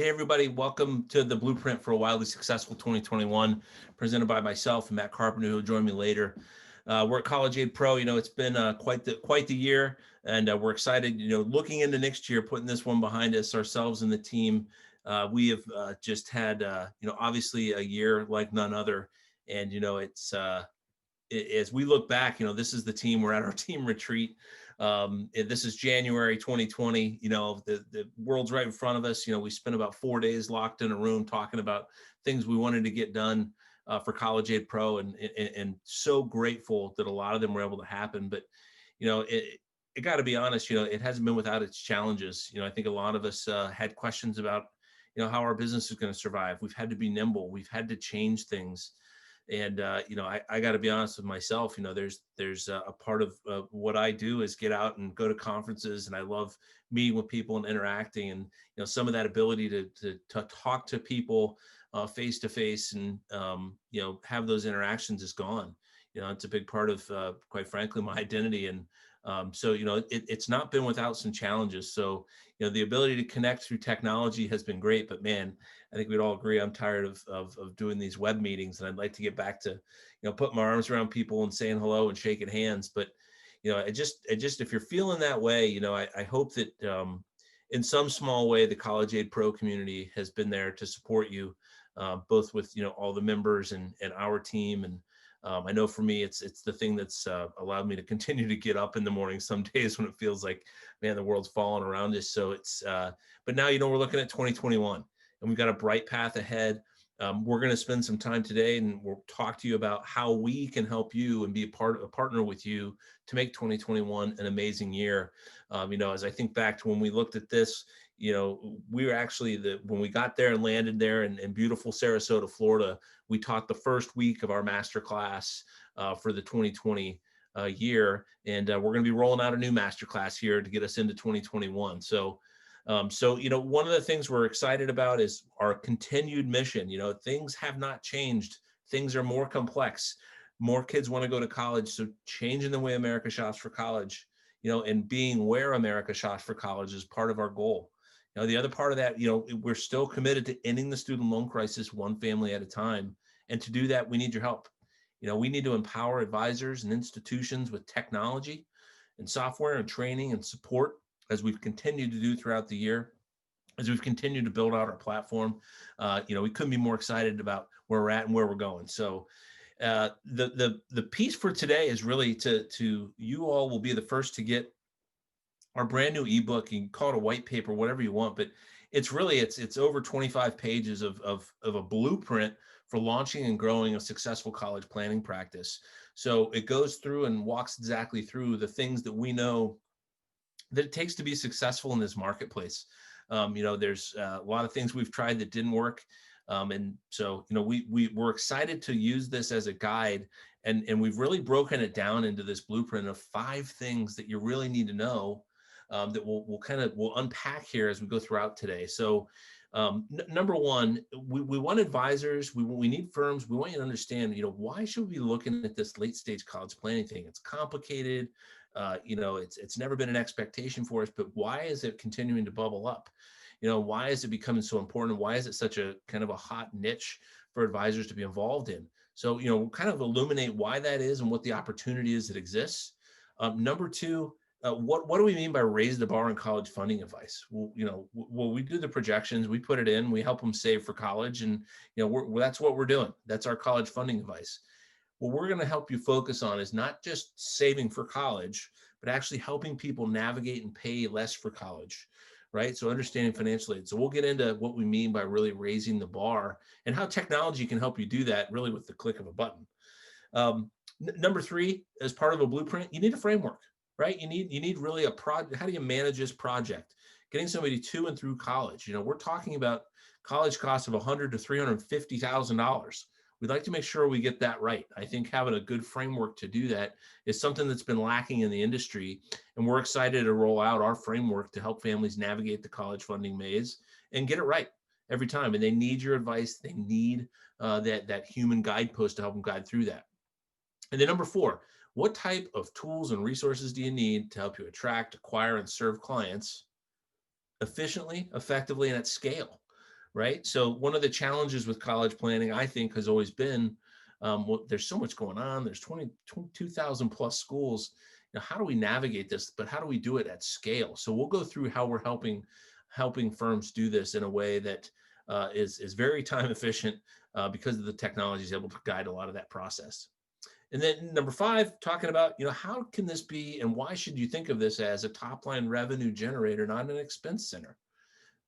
Hey, everybody, welcome to the Blueprint for a Wildly Successful 2021, presented by myself and Matt Carpenter, who will join me later. We're at College Aid Pro. It's been quite the year, and we're excited. Looking into next year, putting this one behind us, ourselves and the team. We have just had, obviously a year like none other, and as we look back, this is the team. We're at our team retreat. This is January 2020. The world's right in front of us. We spent about 4 days locked in a room talking about things we wanted to get done for College Aid Pro, and so grateful that a lot of them were able to happen. But it got to be honest, it hasn't been without its challenges. I think a lot of us had questions about how our business is going to survive. We've had to be nimble. We've had to change things. And I got to be honest with myself. There's a part of what I do is get out and go to conferences, and I love meeting with people and interacting. And some of that ability to talk to people face to face and have those interactions is gone. It's a big part of quite frankly my identity. And so it's not been without some challenges. So the ability to connect through technology has been great, but man, I think we'd all agree I'm tired of doing these web meetings, and I'd like to get back to putting my arms around people and saying hello and shaking hands. But I just if you're feeling that way, I hope that in some small way the College Aid Pro community has been there to support you, both with all the members and our team. And I know for me, it's the thing that's allowed me to continue to get up in the morning some days when it feels like, man, the world's falling around us. So but now, we're looking at 2021 and we've got a bright path ahead. We're going to spend some time today and we'll talk to you about how we can help you and be a partner with you to make 2021 an amazing year. As I think back to when we looked at this, we were actually when we got there and landed there in beautiful Sarasota, Florida, we taught the first week of our masterclass for the 2020 year. And we're going to be rolling out a new masterclass here to get us into 2021. So one of the things we're excited about is our continued mission. Things have not changed. Things are more complex. More kids want to go to college. So changing the way America shops for college, and being where America shops for college is part of our goal. The other part of that, we're still committed to ending the student loan crisis one family at a time. And to do that, we need your help. We need to empower advisors and institutions with technology and software and training and support, as we've continued to do throughout the year, as we've continued to build out our platform. We couldn't be more excited about where we're at and where we're going. So the piece for today is really to you all will be the first to get our brand new ebook. You can call it a white paper, whatever you want, but it's really, it's over 25 pages of a blueprint for launching and growing a successful college planning practice. So it goes through and walks exactly through the things that we know that it takes to be successful in this marketplace. There's a lot of things we've tried that didn't work. And so, we're excited to use this as a guide, and we've really broken it down into this blueprint of 5 things that you really need to know, that we'll unpack here as we go throughout today. So number one, we want advisors, we need firms. We want you to understand, why should we be looking at this late stage college planning thing? It's complicated. It's never been an expectation for us, but why is it continuing to bubble up? Why is it becoming so important? Why is it such a kind of a hot niche for advisors to be involved in? So, we'll kind of illuminate why that is and what the opportunity is that exists. Number two, what do we mean by raise the bar in college funding advice? Well, we do the projections, we put it in, we help them save for college, and that's what we're doing. That's our college funding advice. What we're going to help you focus on is not just saving for college, but actually helping people navigate and pay less for college, right? So understanding financial aid. So we'll get into what we mean by really raising the bar and how technology can help you do that really with the click of a button. Number three, as part of a blueprint, you need a framework, right? You need really a project. How do you manage this project? Getting somebody to and through college. We're talking about college costs of $100,000 to $350,000. We'd like to make sure we get that right. I think having a good framework to do that is something that's been lacking in the industry. And we're excited to roll out our framework to help families navigate the college funding maze and get it right every time. And they need your advice. They need that human guidepost to help them guide through that. And then number four, what type of tools and resources do you need to help you attract, acquire, and serve clients efficiently, effectively, and at scale? right? So one of the challenges with college planning, I think, has always been, well, there's so much going on. There's 22,000 plus schools. How do we navigate this? But how do we do it at scale? So we'll go through how we're helping firms do this in a way that is very time efficient because of the technology is able to guide a lot of that process. And then number 5, talking about, how can this be and why should you think of this as a top line revenue generator, not an expense center?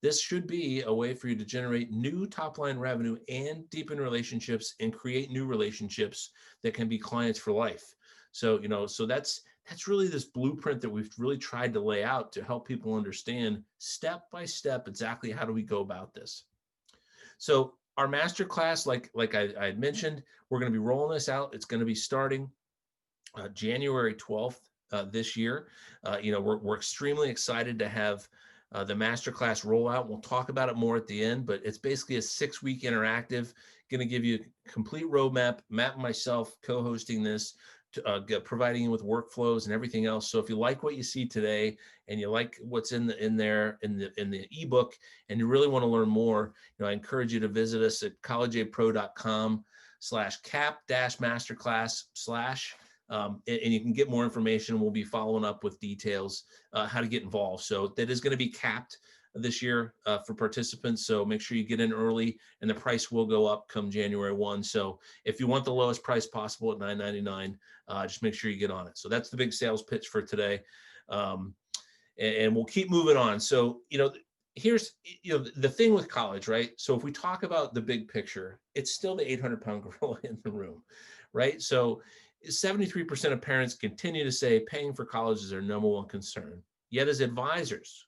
This should be a way for you to generate new top line revenue and deepen relationships and create new relationships that can be clients for life. So, so that's really this blueprint that we've really tried to lay out to help people understand step by step exactly how do we go about this. So our masterclass, like I had mentioned, we're going to be rolling this out. It's going to be starting January 12th this year. We're extremely excited to have the masterclass rollout. We'll talk about it more at the end, but it's basically a 6-week interactive, going to give you a complete roadmap, Matt and myself co-hosting this, providing you with workflows and everything else. So if you like what you see today and you like what's in the ebook and you really want to learn more, I encourage you to visit us at collegeapro.com/cap-masterclass/ and you can get more information. We'll be following up with details how to get involved. So that is going to be capped this year for participants. So make sure you get in early, and the price will go up come January 1. So if you want the lowest price possible at $9.99, just make sure you get on it. So that's the big sales pitch for today. And we'll keep moving on. So, here's, the thing with college, right? So if we talk about the big picture, it's still the 800-pound gorilla in the room, right? So 73% of parents continue to say paying for college is their number one concern. Yet as advisors,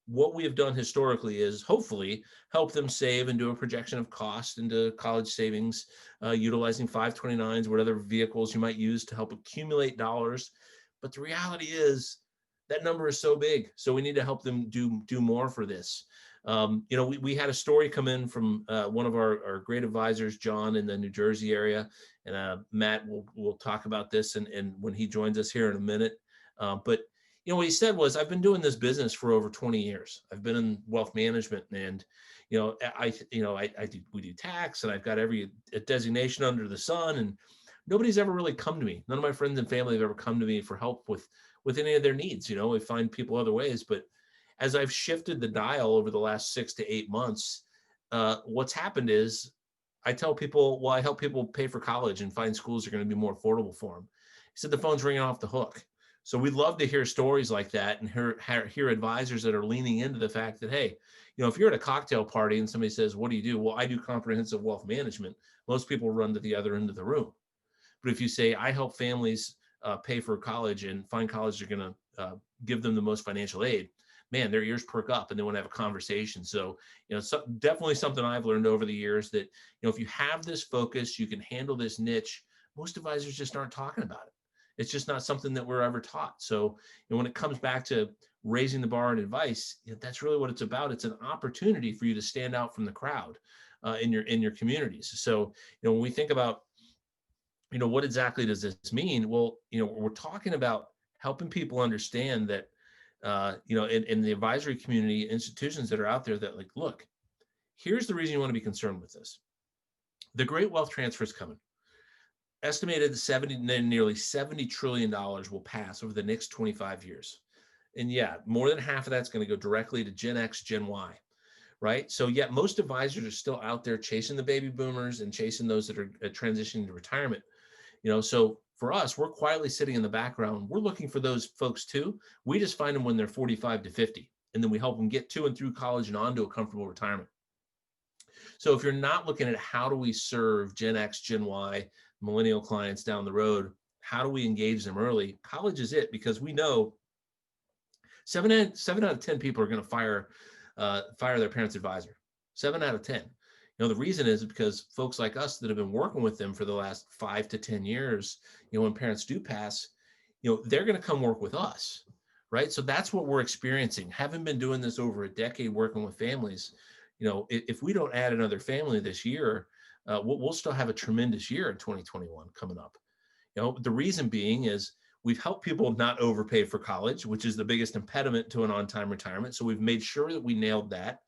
what we have done historically is hopefully help them save and do a projection of cost into college savings, utilizing 529s, what other vehicles you might use to help accumulate dollars. But the reality is that number is so big. So we need to help them do more for this. We had a story come in from one of our great advisors, John, in the New Jersey area. And Matt will talk about this and when he joins us here in a minute. But what he said was, I've been doing this business for over 20 years. I've been in wealth management, and we do tax, and I've got every designation under the sun, and nobody's ever really come to me. None of my friends and family have ever come to me for help with any of their needs. We find people other ways, but as I've shifted the dial over the last 6 to 8 months, what's happened is I tell people, well, I help people pay for college and find schools that are going to be more affordable for them. He said the phone's ringing off the hook. So we'd love to hear stories like that and hear advisors that are leaning into the fact that, hey, if you're at a cocktail party and somebody says, what do you do? Well, I do comprehensive wealth management. Most people run to the other end of the room. But if you say, I help families pay for college and find colleges are going to give them the most financial aid, man, their ears perk up and they want to have a conversation. So, definitely something I've learned over the years that, if you have this focus, you can handle this niche. Most advisors just aren't talking about it. It's just not something that we're ever taught. So, when it comes back to raising the bar in advice, that's really what it's about. It's an opportunity for you to stand out from the crowd in your communities. So, when we think about, what exactly does this mean? Well, we're talking about helping people understand that, in the advisory community, institutions that are out there that look, here's the reason you want to be concerned with this. The great wealth transfer is coming. Estimated nearly $70 trillion will pass over the next 25 years. And more than half of that's going to go directly to Gen X, Gen Y, right? So yet most advisors are still out there chasing the baby boomers and chasing those that are transitioning to retirement. So for us, we're quietly sitting in the background. We're looking for those folks too. We just find them when they're 45 to 50, and then we help them get to and through college and on to a comfortable retirement. So if you're not looking at how do we serve Gen X, Gen Y, millennial clients down the road, how do we engage them early? College is it, because we know 7 out of 10 people are going to fire their parents' advisor. 7 out of 10. The reason is because folks like us that have been working with them for the last 5 to 10 years, when parents do pass, they're going to come work with us, right? So that's what we're experiencing. Having been doing this over a decade, working with families, if we don't add another family this year, we'll still have a tremendous year in 2021 coming up. The reason being is we've helped people not overpay for college, which is the biggest impediment to an on-time retirement. So we've made sure that we nailed that.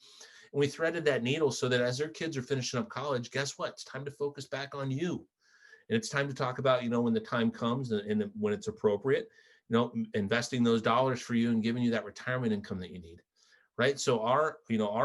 And we threaded that needle so that as their kids are finishing up college, guess what? It's time to focus back on you. And it's time to talk about, when the time comes and when it's appropriate, investing those dollars for you and giving you that retirement income that you need. Right. So our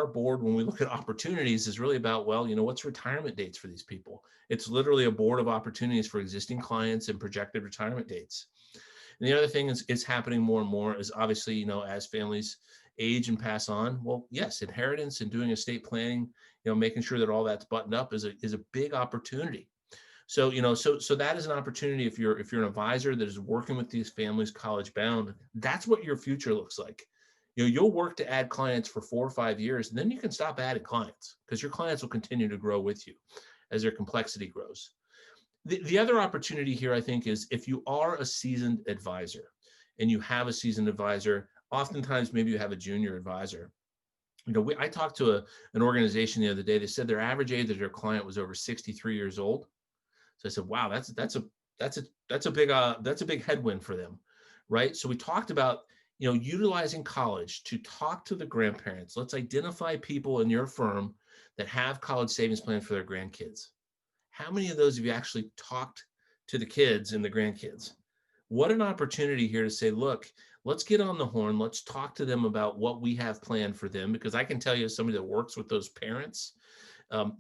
board, when we look at opportunities, is really about, well, what's retirement dates for these people? It's literally a board of opportunities for existing clients and projected retirement dates. And the other thing is happening more and more is obviously, as families age and pass on, well, yes, inheritance and doing estate planning, making sure that all that's buttoned up is a big opportunity. So, so that is an opportunity if you're an advisor that is working with these families college bound, that's what your future looks like. You'll work to add clients for 4 or 5 years, and then you can stop adding clients because your clients will continue to grow with you as their complexity grows. The other opportunity here, I think, is if you are a seasoned advisor and you have a seasoned advisor, oftentimes maybe you have a junior advisor. I talked to an organization the other day. They said their average age of their client was over 63 years old. So I said, wow, that's a big headwind for them, right? So we talked about, utilizing college to talk to the grandparents. Let's identify people in your firm that have college savings plans for their grandkids. How many of those have you actually talked to the kids and the grandkids? What an opportunity here to say, look, let's get on the horn. Let's talk to them about what we have planned for them, because I can tell you, as somebody that works with those parents,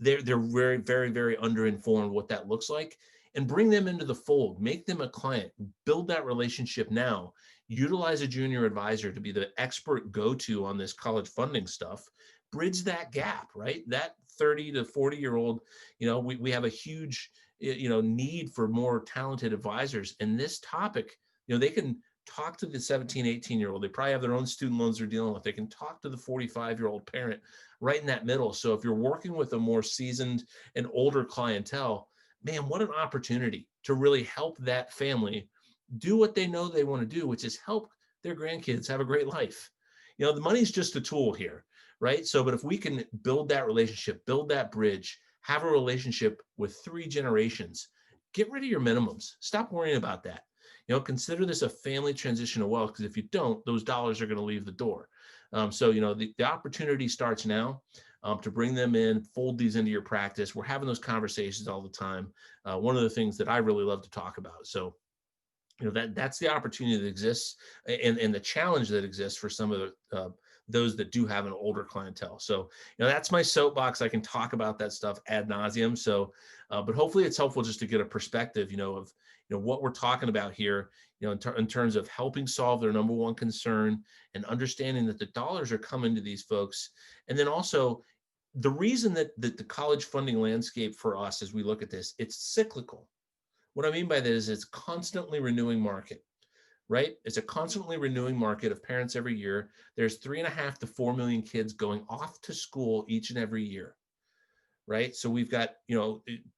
they're very, very, very underinformed what that looks like, and bring them into the fold, make them a client, build that relationship now, utilize a junior advisor to be the expert go-to on this college funding stuff, bridge that gap, right? That 30 to 40-year-old, we have a huge, need for more talented advisors. And this topic, they can talk to the 17, 18-year-old. They probably have their own student loans they're dealing with. They can talk to the 45-year-old parent right in that middle. So if you're working with a more seasoned and older clientele, man, what an opportunity to really help that family do what they know they want to do, which is help their grandkids have a great life. The money's just a tool here, right? So, but if we can build that relationship, build that bridge, have a relationship with 3 generations, get rid of your minimums. Stop worrying about that. Consider this a family transition of wealth, because if you don't, those dollars are going to leave the door. So, the opportunity starts now to bring them in, fold these into your practice. We're having those conversations all the time. One of the things that I really love to talk about. So, that's the opportunity that exists, and the challenge that exists for some of the those that do have an older clientele. So, that's my soapbox. I can talk about that stuff ad nauseum. So, but hopefully it's helpful just to get a perspective, of what we're talking about here, in terms of helping solve their number one concern and understanding that the dollars are coming to these folks. And then also the reason that the college funding landscape for us, as we look at this, it's cyclical. What I mean by that is it's constantly renewing market, right? It's a constantly renewing market of parents every year. There's 3.5 to 4 million kids going off to school each and every year, right? So we've got,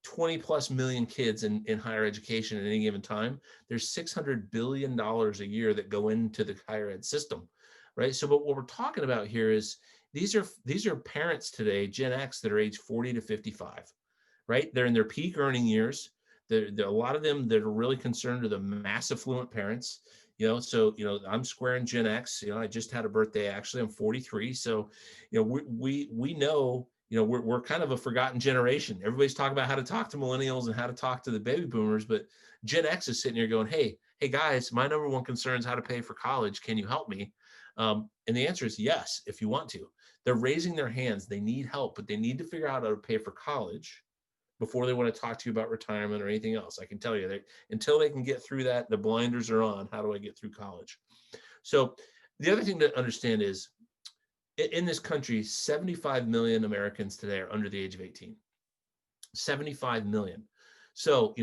20 plus million kids in higher education at any given time. There's $600 billion a year that go into the higher ed system, right? So, but what we're talking about here is these are parents today, Gen X, that are age 40 to 55, right? They're in their peak earning years. There a lot of them that are really concerned are the mass affluent parents. So I'm squaring Gen X. I just had a birthday, actually. I'm 43. So we know, we're kind of a forgotten generation. Everybody's talking about how to talk to millennials and how to talk to the baby boomers, but Gen X is sitting here going, hey guys, my number one concern is how to pay for college. Can you help me? And the answer is yes, if you want to. They're raising their hands. They need help, but they need to figure out how to pay for college before they want to talk to you about retirement or anything else. I can tell you that until they can get through that, the blinders are on. How do I get through college? So the other thing to understand is in this country, 75 million Americans today are under the age of 18. 75 million. So,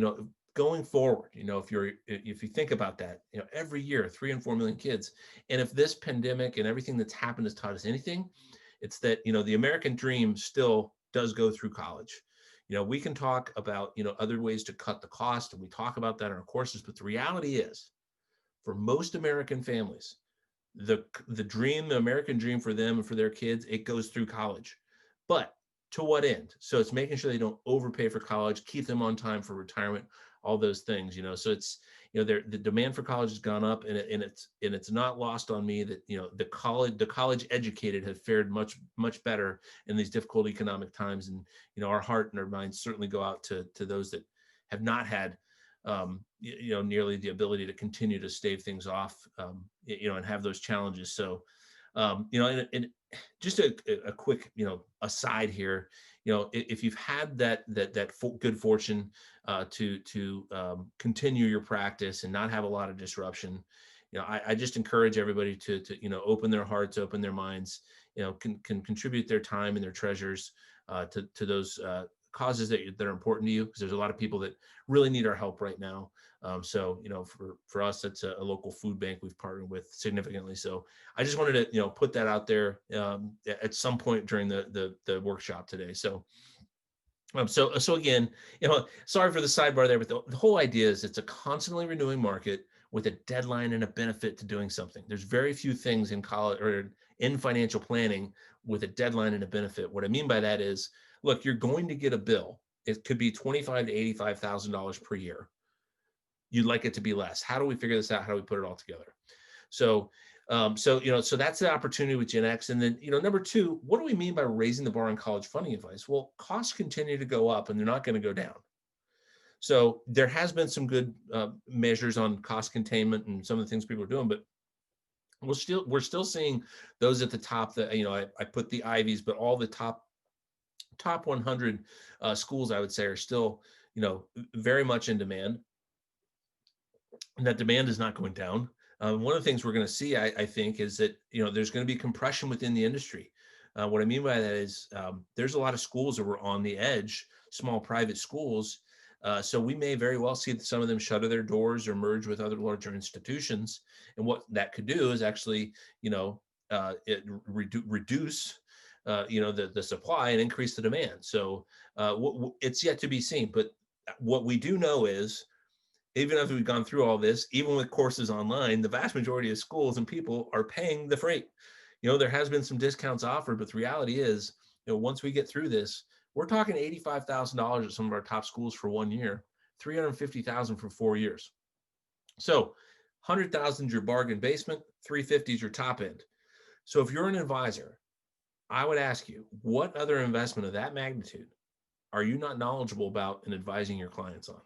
going forward, if you think about that, every year, 3 and 4 million kids. And if this pandemic and everything that's happened has taught us anything, it's that, the American dream still does go through college. We can talk about, other ways to cut the cost, and we talk about that in our courses, but the reality is, for most American families, the American dream for them and for their kids, it goes through college. But to what end? So it's making sure they don't overpay for college, keep them on time for retirement. all those things, so it's, the demand for college has gone up, and it's not lost on me that, the college educated have fared much, much better in these difficult economic times. And, our heart and our minds certainly go out to those that have not had, nearly the ability to continue to stave things off, and have those challenges. So, and just a quick, aside here, if you've had that good fortune to continue your practice and not have a lot of disruption, I just encourage everybody to open their hearts, open their minds, can contribute their time and their treasures to those causes that are important to you, because there's a lot of people that really need our help right now. So, for us, it's a local food bank we've partnered with significantly. So I just wanted to, put that out there at some point during the workshop today. So, so again, sorry for the sidebar there, but the whole idea is it's a constantly renewing market with a deadline and a benefit to doing something. There's very few things in college or in financial planning with a deadline and a benefit. What I mean by that is, look, you're going to get a bill. It could be $25,000 to $85,000 per year. You'd like it to be less. How do we figure this out? How do we put it all together? So, so that's the opportunity with Gen X. And then, number two, what do we mean by raising the bar on college funding advice? Well, costs continue to go up, and they're not going to go down. So there has been some good measures on cost containment and some of the things people are doing, but we're still seeing those at the top that, I put the Ivies, but all the top 100 schools, I would say, are still, very much in demand. And that demand is not going down. One of the things we're going to see, I think, is that, there's going to be compression within the industry. What I mean by that is there's a lot of schools that were on the edge, small private schools. So we may very well see some of them shutter their doors or merge with other larger institutions. And what that could do is actually, reduce, the supply and increase the demand. So it's yet to be seen. But what we do know is, even as we've gone through all this, even with courses online, the vast majority of schools and people are paying the freight. There has been some discounts offered, but the reality is, once we get through this, we're talking $85,000 at some of our top schools for 1 year, $350,000 for 4 years. So $100,000 is your bargain basement, $350,000 is your top end. So if you're an advisor, I would ask you, what other investment of that magnitude are you not knowledgeable about and advising your clients on?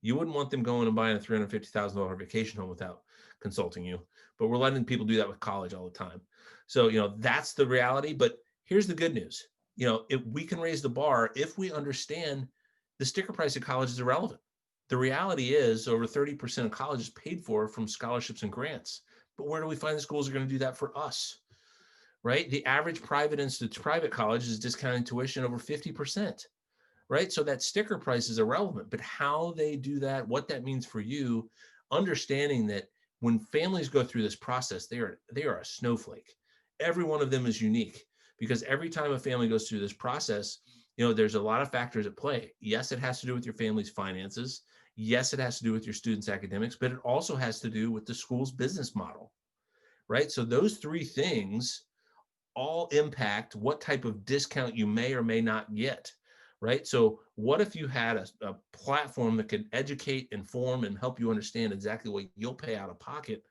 You wouldn't want them going and buying a $350,000 vacation home without consulting you, but we're letting people do that with college all the time. So, that's the reality. But here's the good news. If we can raise the bar, if we understand the sticker price of college is irrelevant. The reality is over 30% of college is paid for from scholarships and grants. But where do we find the schools that are going to do that for us? Right? The average private college is discounting tuition over 50%. Right? So that sticker price is irrelevant, but how they do that, what that means for you, understanding that when families go through this process, they are a snowflake. Every one of them is unique, because every time a family goes through this process, there's a lot of factors at play. Yes, it has to do with your family's finances. Yes, it has to do with your students' academics, but it also has to do with the school's business model, right? So those three things all impact what type of discount you may or may not get. Right? So what if you had a platform that could educate, inform, and help you understand exactly what you'll pay out of pocket?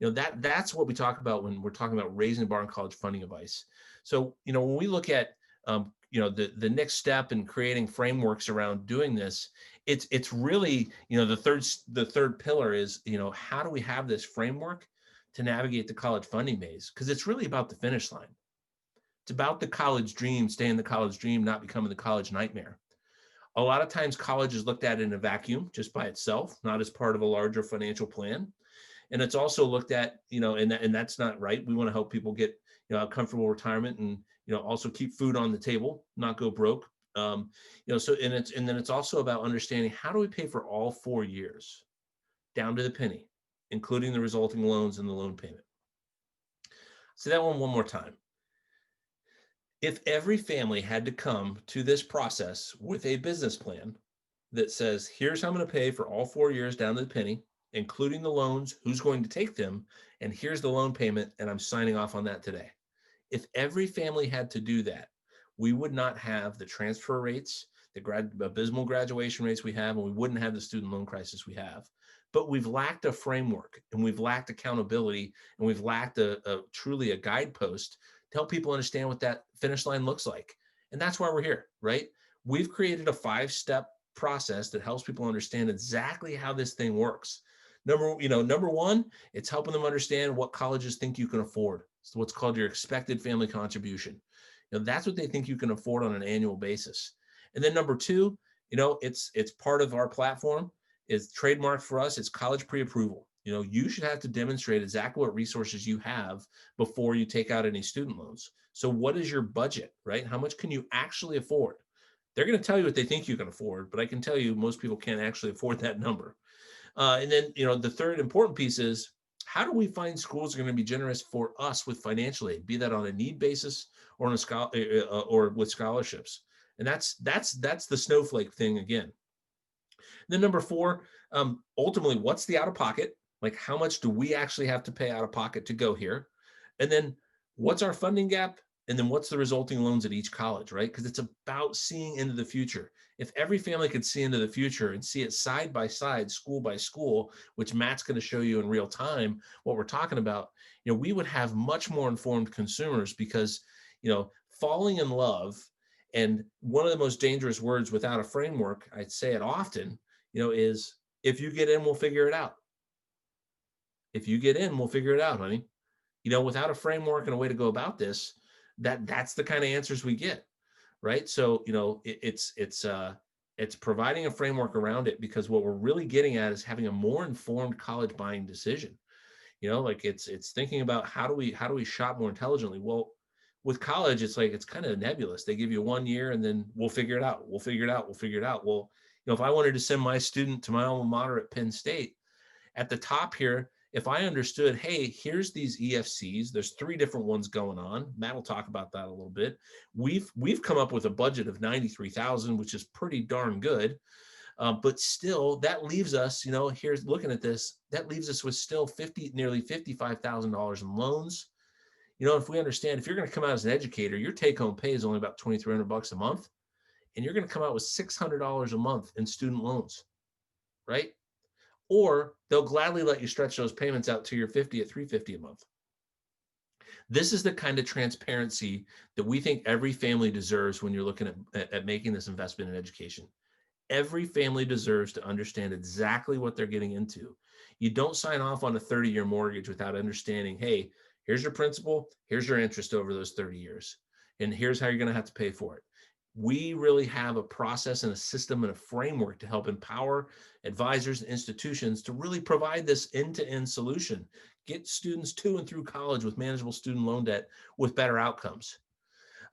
That's what we talk about when we're talking about raising the bar on college funding advice. So, when we look at, the next step in creating frameworks around doing this, it's really, the third pillar is, how do we have this framework to navigate the college funding maze? Because it's really about the finish line. It's about the college dream, staying the college dream, not becoming the college nightmare. A lot of times college is looked at in a vacuum, just by itself, not as part of a larger financial plan. And it's also looked at, and that's not right. We want to help people get, a comfortable retirement and, also keep food on the table, not go broke. So, and then it's also about understanding, how do we pay for all 4 years down to the penny, including the resulting loans and the loan payment. Say that one more time. If every family had to come to this process with a business plan that says, here's how I'm going to pay for all 4 years down to the penny, including the loans, who's going to take them, and here's the loan payment, and I'm signing off on that today. If every family had to do that, we would not have the transfer rates, the abysmal graduation rates we have, and we wouldn't have the student loan crisis we have. But we've lacked a framework, and we've lacked accountability, and we've lacked truly a guidepost to help people understand what that finish line looks like. And that's why we're here, right? We've created a 5-step process that helps people understand exactly how this thing works. Number one, it's helping them understand what colleges think you can afford. So what's called your expected family contribution. That's what they think you can afford on an annual basis. And then number two, it's part of our platform. It's trademarked for us. It's college pre-approval. You should have to demonstrate exactly what resources you have before you take out any student loans. So what is your budget, right? How much can you actually afford? They're going to tell you what they think you can afford, but I can tell you most people can't actually afford that number. And then, the third important piece is, how do we find schools that are going to be generous for us with financial aid, be that on a need basis or on or with scholarships? And that's the snowflake thing again. Then number four, ultimately, what's the out of pocket? Like, how much do we actually have to pay out of pocket to go here? And then what's our funding gap? And then what's the resulting loans at each college, right? Because it's about seeing into the future. If every family could see into the future and see it side by side, school by school, which Matt's going to show you in real time what we're talking about, we would have much more informed consumers because, falling in love, and one of the most dangerous words without a framework, I'd say it often, is, if you get in, we'll figure it out. If you get in, we'll figure it out, honey. Without a framework and a way to go about this, that's the kind of answers we get, right? So, it's providing a framework around it, because what we're really getting at is having a more informed college buying decision. Like it's thinking about how do we shop more intelligently? Well, with college, it's kind of nebulous. They give you 1 year and then we'll figure it out. We'll figure it out. We'll figure it out. Well, if I wanted to send my student to my alma mater at Penn State, at the top here, if I understood, hey, here's these EFCs, there's 3 different ones going on. Matt will talk about that a little bit. We've come up with a budget of $93,000, which is pretty darn good. But still, that leaves us, here's looking at this, that leaves us with still nearly $55,000 in loans. If we understand, if you're going to come out as an educator, your take-home pay is only about $2,300 a month, and you're going to come out with $600 a month in student loans, right? Or they'll gladly let you stretch those payments out to your 50 at $350 a month. This is the kind of transparency that we think every family deserves when you're looking at making this investment in education. Every family deserves to understand exactly what they're getting into. You don't sign off on a 30-year mortgage without understanding, hey, here's your principal, here's your interest over those 30 years, and here's how you're going to have to pay for it. We really have a process and a system and a framework to help empower advisors and institutions to really provide this end-to-end solution, get students to and through college with manageable student loan debt with better outcomes.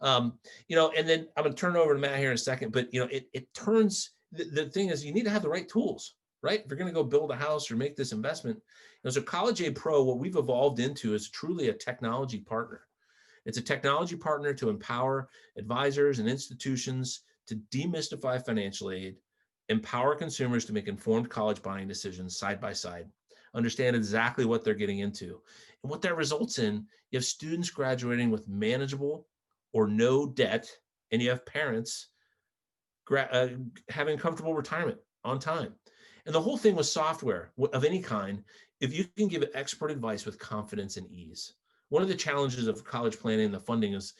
And then I'm going to turn it over to Matt here in a second, but it turns, the thing is, you need to have the right tools, right? If you're going to go build a house or make this investment, so College Aid Pro, what we've evolved into is truly a technology partner. It's a technology partner to empower advisors and institutions to demystify financial aid, empower consumers to make informed college buying decisions side by side, understand exactly what they're getting into. And what that results in, you have students graduating with manageable or no debt, and you have parents having comfortable retirement on time. And the whole thing with software of any kind, if you can give expert advice with confidence and ease. One of the challenges of college planning and the funding is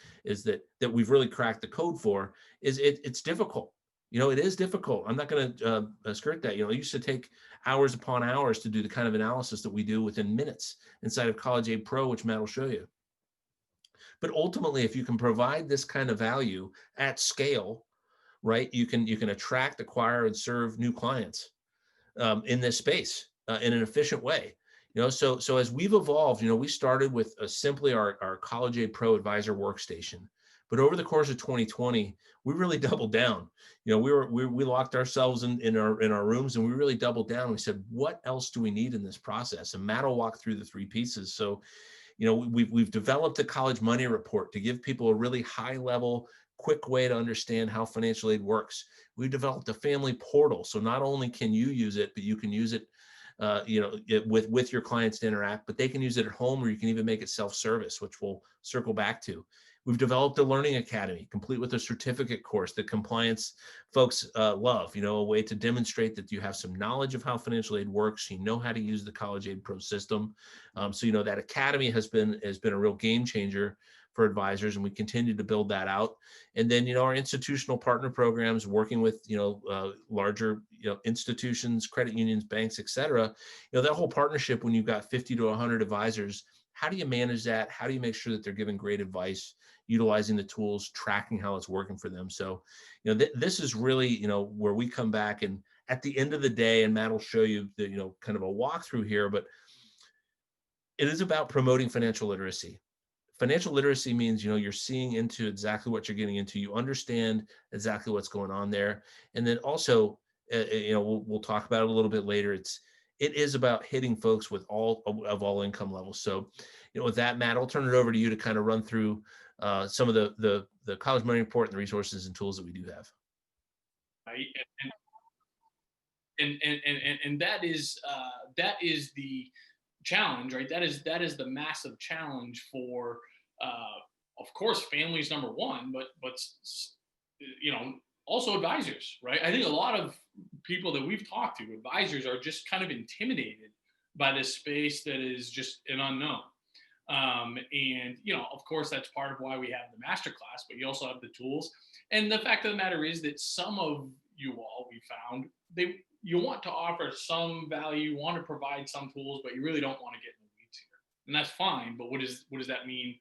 that we've really cracked the code for is it's difficult. It is difficult. I'm not going to skirt that. It used to take hours upon hours to do the kind of analysis that we do within minutes inside of College Aid Pro, which Matt will show you. But ultimately, if you can provide this kind of value at scale, right, you can attract, acquire, and serve new clients in this space in an efficient way. So as we've evolved, we started with simply our College Aid Pro Advisor Workstation. But over the course of 2020, we really doubled down. We locked ourselves in our rooms, and we really doubled down. We said, what else do we need in this process? And Matt will walk through the 3 pieces. So, we've developed a college money report to give people a really high level, quick way to understand how financial aid works. We developed a family portal. So not only can you use it, but you can use it with your clients to interact, but they can use it at home, or you can even make it self-service, which we'll circle back to. We've developed a learning academy, complete with a certificate course that compliance folks love, a way to demonstrate that you have some knowledge of how financial aid works, you know how to use the College Aid Pro system. So that academy has been a real game changer for advisors, and we continue to build that out. And then, our institutional partner programs, working with, larger, institutions, credit unions, banks, et cetera, that whole partnership, when you've got 50 to 100 advisors, how do you manage that? How do you make sure that they're giving great advice, utilizing the tools, tracking how it's working for them? So, this is really, where we come back, and at the end of the day, and Matt will show you the, kind of a walkthrough here, but it is about promoting financial literacy. Financial literacy means, you're seeing into exactly what you're getting into. You understand exactly what's going on there. And then also, we'll talk about it a little bit later. It is about hitting folks with all income levels. So, with that, Matt, I'll turn it over to you to kind of run through some of the College Money Report and the resources and tools that we do have. Right. And that is the challenge, right? That is the massive challenge for, of course, families, number one, but also advisors, right? I think a lot of people that we've talked to, advisors, are just kind of intimidated by this space that is just an unknown. And of course, that's part of why we have the masterclass, but you also have the tools. And the fact of the matter is that some of you all, we found, you want to offer some value, you want to provide some tools, but you really don't want to get in the weeds here. And that's fine, but what does that mean?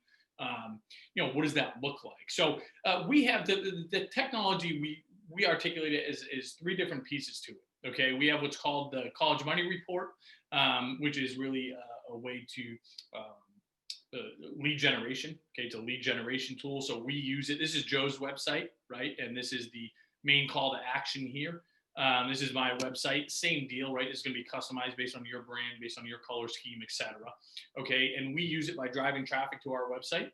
What does that look like? So we have the technology, we articulate it as three different pieces to it. Okay, we have what's called the College Money Report, which is really a way to lead generation. Okay, it's a lead generation tool. So we use it. This is Joe's website, right? And this is the main call to action here. This is my website, same deal, right? It's going to be customized based on your brand, based on your color scheme, etc. Okay, and we use it by driving traffic to our website.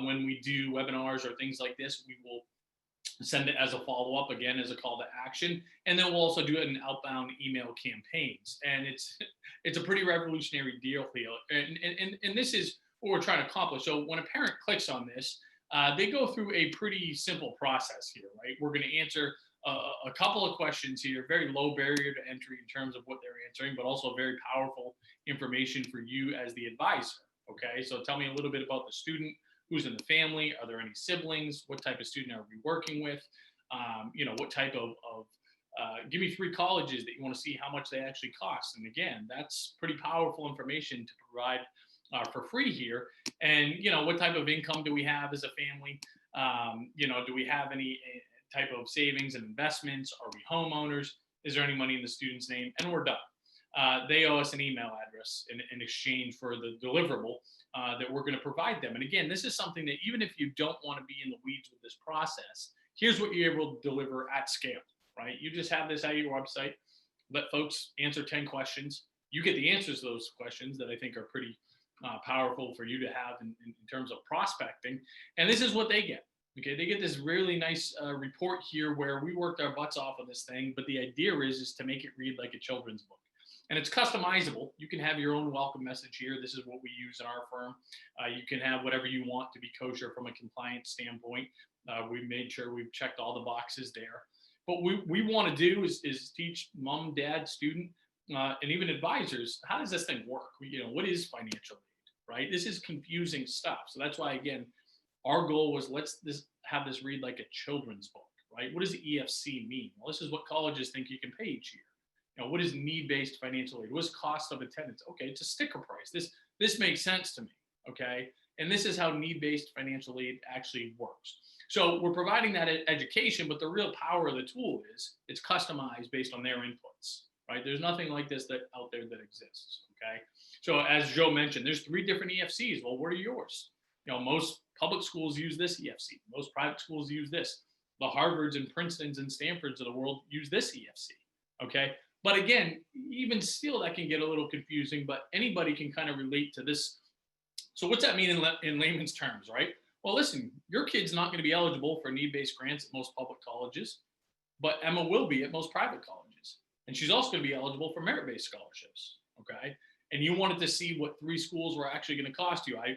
When we do webinars or things like this, we will send it as a follow-up, again, as a call to action. And then we'll also do it in outbound email campaigns. And it's a pretty revolutionary deal here. And this is what we're trying to accomplish. So when a parent clicks on this, they go through a pretty simple process here, right? We're going to answer a couple of questions here, very low barrier to entry in terms of what they're answering, but also very powerful information for you as the advisor. Okay, so tell me a little bit about the student, who's in the family, are there any siblings, what type of student are we working with, what type of give me 3 colleges that you want to see how much they actually cost. And again, that's pretty powerful information to provide for free here. And what type of income do we have as a family? Do we have any type of savings and investments? Are we homeowners? Is there any money in the student's name? And we're done. They owe us an email address in exchange for the deliverable that we're going to provide them. And again, this is something that even if you don't want to be in the weeds with this process, here's what you're able to deliver at scale, right? You just have this at your website, let folks answer 10 questions. You get the answers to those questions that I think are pretty powerful for you to have in terms of prospecting. And this is what they get. Okay, they get this really nice report here where we worked our butts off on this thing, but the idea is to make it read like a children's book. And it's customizable. You can have your own welcome message here. This is what we use in our firm. You can have whatever you want to be kosher from a compliance standpoint. We made sure we've checked all the boxes there. What we want to do is teach mom, dad, student, and even advisors, how does this thing work? What is financial aid, right? This is confusing stuff. So that's why, again, our goal was have this read like a children's book, right? What does the EFC mean? Well, this is what colleges think you can pay each year. What is need-based financial aid? What is cost of attendance? Okay, it's a sticker price. This makes sense to me, okay? And this is how need-based financial aid actually works. So we're providing that education, but the real power of the tool is it's customized based on their inputs, right? There's nothing like this out there that exists, okay? So as Joe mentioned, there's 3 different EFCs. Well, what are yours? Most public schools use this EFC. Most private schools use this. The Harvards and Princetons and Stanfords of the world use this EFC, okay? But again, even still, that can get a little confusing, but anybody can kind of relate to this. So what's that mean in layman's terms, right? Well, listen, your kid's not going to be eligible for need-based grants at most public colleges, but Emma will be at most private colleges. And she's also going to be eligible for merit-based scholarships, okay? and you wanted to see what 3 schools were actually going to cost you, I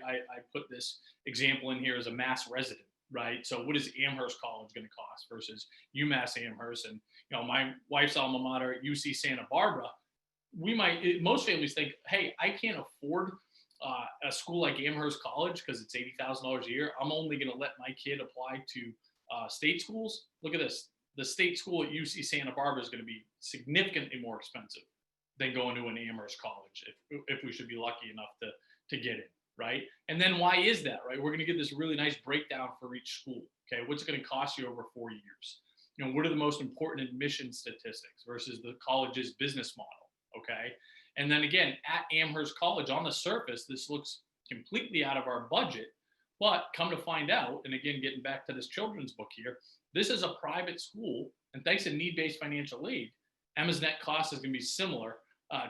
put this example in here as a Mass resident, right? So what is Amherst College going to cost versus UMass Amherst? And my wife's alma mater at UC Santa Barbara. Most families think, hey, I can't afford a school like Amherst College because it's $80,000 a year. I'm only going to let my kid apply to state schools. Look at this. The state school at UC Santa Barbara is going to be significantly more expensive than going to an Amherst College if we should be lucky enough to get in, right? And then why is that, right? We're going to get this really nice breakdown for each school. Okay, what's it going to cost you over 4 years? What are the most important admission statistics versus the college's business model? Okay, and then again, at Amherst College, on the surface, this looks completely out of our budget, but come to find out, and again, getting back to this children's book here, this is a private school, and thanks to need-based financial aid, Emma's net cost is going to be similar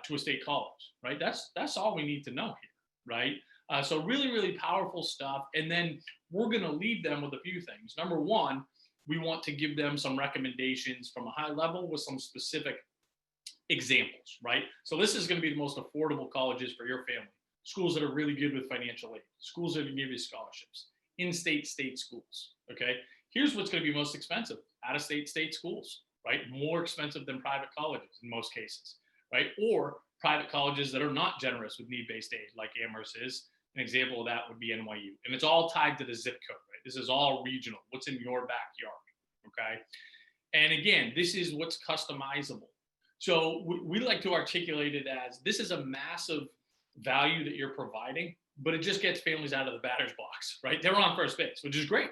to a state college, right? That's all we need to know here, right? So really, really powerful stuff. And then we're going to leave them with a few things. Number one, we want to give them some recommendations from a high level with some specific examples, right? So this is going to be the most affordable colleges for your family. Schools that are really good with financial aid, schools that can give you scholarships, in-state state schools, okay? Here's what's going to be most expensive: out-of-state state schools, right? More expensive than private colleges in most cases, right? Or private colleges that are not generous with need-based aid, like Amherst is. An example of that would be NYU. And it's all tied to the zip code, right? This is all regional. What's in your backyard, okay? And again, this is what's customizable. So we like to articulate it as this is a massive value that you're providing, but it just gets families out of the batter's box, right? They're on first base, which is great.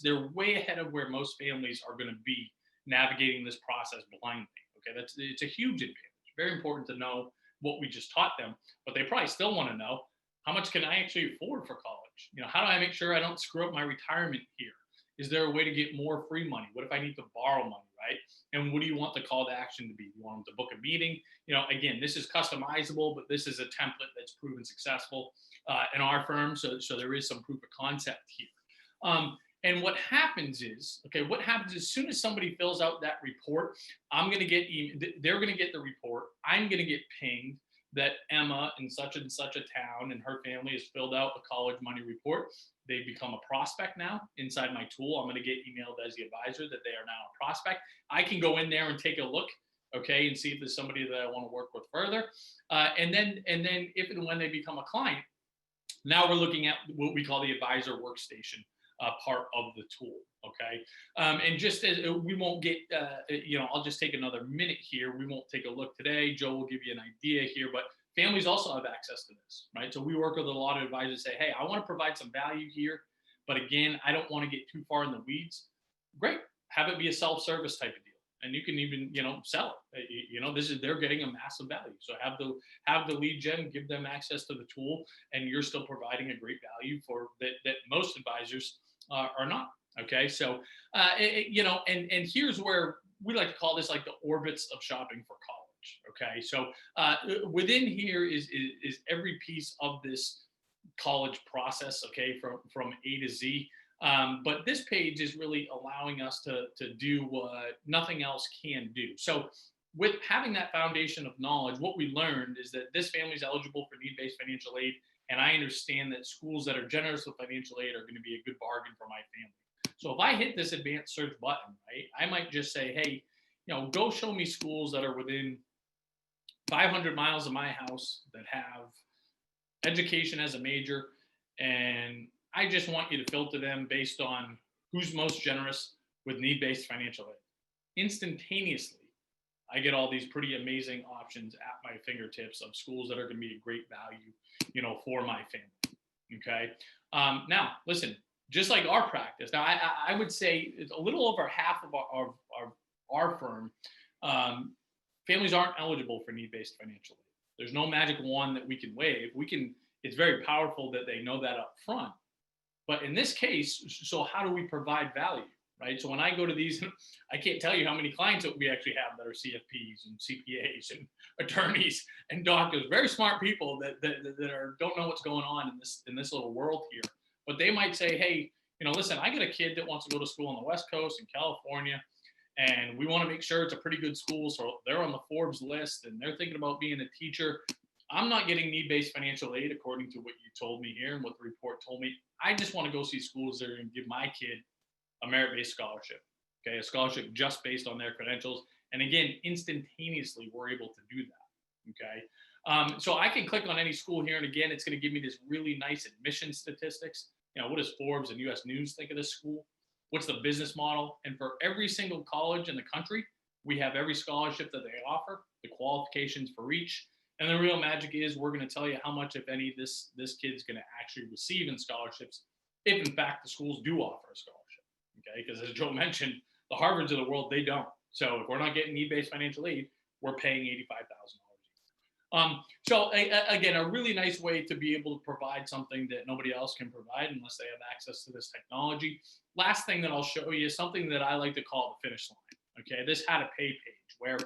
They're way ahead of where most families are going to be navigating this process blindly. Okay, it's a huge advantage. Very important to know what we just taught them, but they probably still want to know, how much can I actually afford for college? How do I make sure I don't screw up my retirement here? Is there a way to get more free money? What if I need to borrow money, right? And what do you want the call to action to be? You want them to book a meeting? Again, this is customizable, but this is a template that's proven successful in our firm. So there is some proof of concept here. And what happens is, as soon as somebody fills out that report, they're going to get the report. I'm going to get pinged that Emma in such and such a town and her family has filled out a college money report. They become a prospect now inside my tool. I'm going to get emailed as the advisor that they are now a prospect. I can go in there and take a look, okay, and see if there's somebody that I want to work with further. And then if and when they become a client, now we're looking at what we call the Advisor Workstation part of the tool, okay? And just as we won't get, I'll just take another minute here. We won't take a look today. Joe will give you an idea here, but families also have access to this, right? So we work with a lot of advisors say, hey, I want to provide some value here, but again, I don't want to get too far in the weeds. Great, have it be a self-service type of deal. And you can even, sell it. They're getting a massive value. So have the lead gen, give them access to the tool, and you're still providing a great value for that most advisors are not. Okay, so and here's where we like to call this like the orbits of shopping for college. Okay, so within here is every piece of this college process. Okay, from A to Z. But this page is really allowing us to do what nothing else can do. So with having that foundation of knowledge, what we learned is that this family is eligible for need-based financial aid. And I understand that schools that are generous with financial aid are going to be a good bargain for my family. So if I hit this advanced search button, right, I might just say, hey, go show me schools that are within 500 miles of my house that have education as a major, and I just want you to filter them based on who's most generous with need-based financial aid. Instantaneously, I get all these pretty amazing options at my fingertips of schools that are going to be a great value, for my family. Okay. Now, listen, just like our practice. Now, I would say it's a little over half of our firm, families aren't eligible for need-based financial aid. There's no magic wand that we can wave. It's very powerful that they know that up front. But in this case, so how do we provide value, right? So when I go to these, I can't tell you how many clients that we actually have that are CFPs and CPAs and attorneys and doctors, very smart people that don't know what's going on in this little world here. But they might say, hey, listen, I got a kid that wants to go to school on the West Coast in California, and we want to make sure it's a pretty good school. So they're on the Forbes list and they're thinking about being a teacher. I'm not getting need-based financial aid according to what you told me here and what the report told me. I just want to go see schools that are going to give my kid a merit-based scholarship. Okay, a scholarship just based on their credentials. And again, instantaneously, we're able to do that. Okay. So I can click on any school here, and again, it's going to give me this really nice admission statistics. What does Forbes and US News think of this school? What's the business model? And for every single college in the country, we have every scholarship that they offer, the qualifications for each. And the real magic is we're going to tell you how much, if any, this kid's going to actually receive in scholarships, if in fact the schools do offer a scholarship. Okay, because as Joe mentioned, the Harvards of the world, they don't. So if we're not getting need-based financial aid, we're paying $85,000. So again, a really nice way to be able to provide something that nobody else can provide unless they have access to this technology. Last thing that I'll show you is something that I like to call the finish line. Okay, this how to pay page, where